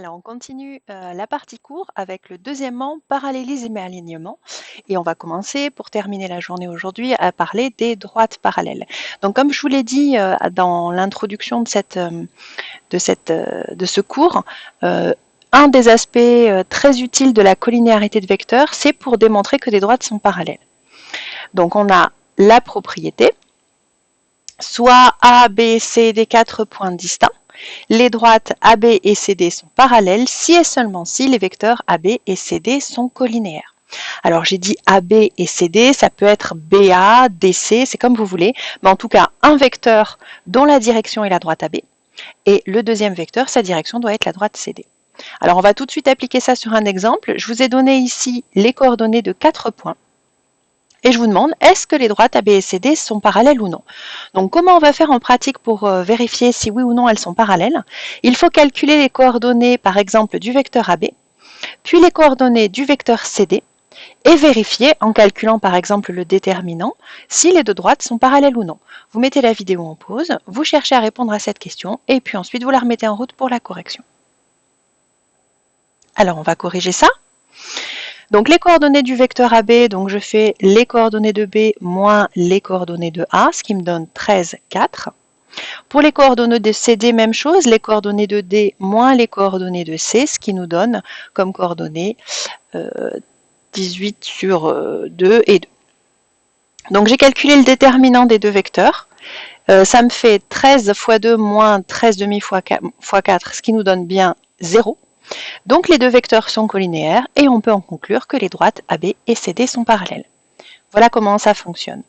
Alors, on continue la partie cours avec le deuxièmement, parallélisme et alignement. Et on va commencer, pour terminer la journée aujourd'hui, à parler des droites parallèles. Donc, comme je vous l'ai dit dans l'introduction de ce cours, un des aspects très utiles de la collinéarité de vecteurs, c'est pour démontrer que des droites sont parallèles. Donc, on a la propriété, soit A, B, C des 4 points distincts. Les droites AB et CD sont parallèles si et seulement si les vecteurs AB et CD sont collinéaires. Alors j'ai dit AB et CD, ça peut être BA, DC, c'est comme vous voulez, mais en tout cas un vecteur dont la direction est la droite AB et le deuxième vecteur, sa direction doit être la droite CD. Alors on va tout de suite appliquer ça sur un exemple. Je vous ai donné ici les coordonnées de 4 points. Et je vous demande, est-ce que les droites AB et CD sont parallèles ou non? Donc, comment on va faire en pratique pour vérifier si oui ou non elles sont parallèles? Il faut calculer les coordonnées, par exemple, du vecteur AB, puis les coordonnées du vecteur CD, et vérifier, en calculant par exemple le déterminant, si les deux droites sont parallèles ou non. Vous mettez la vidéo en pause, vous cherchez à répondre à cette question, et puis ensuite vous la remettez en route pour la correction. Alors, on va corriger ça. Donc les coordonnées du vecteur AB, donc je fais les coordonnées de B moins les coordonnées de A, ce qui me donne 13, 4. Pour les coordonnées de CD, même chose, les coordonnées de D moins les coordonnées de C, ce qui nous donne comme coordonnées 18 sur 2 et 2. Donc j'ai calculé le déterminant des deux vecteurs. Ça me fait 13 fois 2 moins 13 demi fois 4, ce qui nous donne bien 0. Donc les deux vecteurs sont collinéaires et on peut en conclure que les droites AB et CD sont parallèles. Voilà comment ça fonctionne.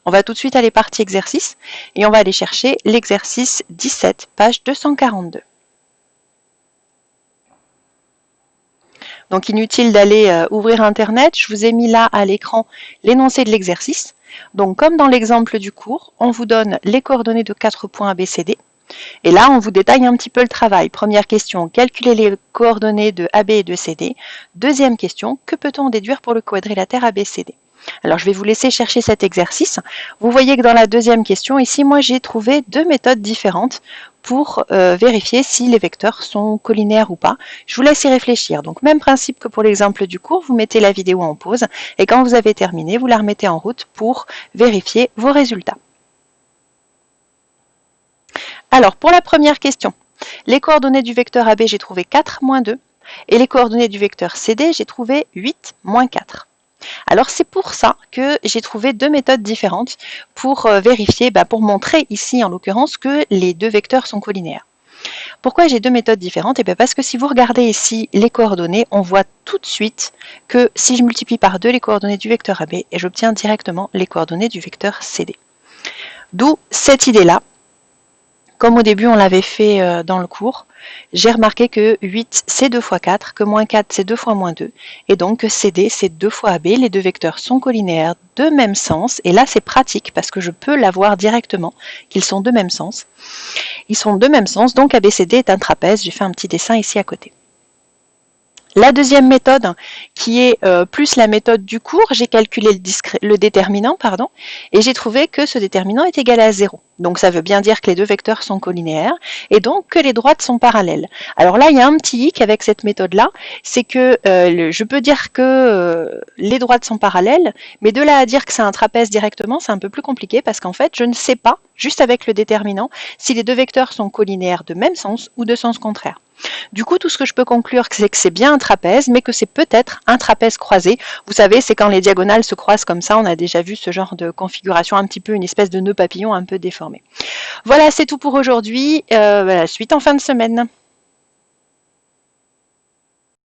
On va tout de suite aller partie exercice et on va aller chercher l'exercice 17, page 242. Donc inutile d'aller ouvrir Internet, je vous ai mis là à l'écran l'énoncé de l'exercice. Donc comme dans l'exemple du cours, on vous donne les coordonnées de 4 points ABCD. Et là, on vous détaille un petit peu le travail. Première question, calculer les coordonnées de AB et de CD. Deuxième question, que peut-on déduire pour le quadrilatère ABCD? Alors, je vais vous laisser chercher cet exercice. Vous voyez que dans la deuxième question, ici, moi, j'ai trouvé deux méthodes différentes pour vérifier si les vecteurs sont collinaires ou pas. Je vous laisse y réfléchir. Donc, même principe que pour l'exemple du cours, vous mettez la vidéo en pause et quand vous avez terminé, vous la remettez en route pour vérifier vos résultats. Alors, pour la première question, les coordonnées du vecteur AB, j'ai trouvé 4, moins 2. Et les coordonnées du vecteur CD, j'ai trouvé 8, moins 4. Alors, c'est pour ça que j'ai trouvé deux méthodes différentes pour vérifier, pour montrer ici, en l'occurrence, que les deux vecteurs sont collinaires. Pourquoi j'ai deux méthodes différentes? Parce que si vous regardez ici les coordonnées, on voit tout de suite que si je multiplie par 2 les coordonnées du vecteur AB, j'obtiens directement les coordonnées du vecteur CD. D'où cette idée-là. Comme au début on l'avait fait dans le cours, j'ai remarqué que 8 c'est 2 fois 4, que moins 4 c'est 2 fois moins 2, et donc que CD c'est 2 fois AB, les deux vecteurs sont collinaires de même sens, et là c'est pratique parce que je peux l'avoir directement, qu'ils sont de même sens. Ils sont de même sens, donc ABCD est un trapèze, j'ai fait un petit dessin ici à côté. La deuxième méthode, qui est plus la méthode du cours, j'ai calculé le déterminant, et j'ai trouvé que ce déterminant est égal à 0. Donc ça veut bien dire que les deux vecteurs sont collinéaires, et donc que les droites sont parallèles. Alors là, il y a un petit hic avec cette méthode-là, c'est que je peux dire que les droites sont parallèles, mais de là à dire que c'est un trapèze directement, c'est un peu plus compliqué, parce qu'en fait, je ne sais pas, juste avec le déterminant, si les deux vecteurs sont collinéaires de même sens ou de sens contraire. Du coup, tout ce que je peux conclure, c'est que c'est bien un trapèze, mais que c'est peut-être un trapèze croisé. Vous savez, c'est quand les diagonales se croisent comme ça, on a déjà vu ce genre de configuration, un petit peu une espèce de nœud papillon un peu déformé. Voilà, c'est tout pour aujourd'hui. Suite en fin de semaine.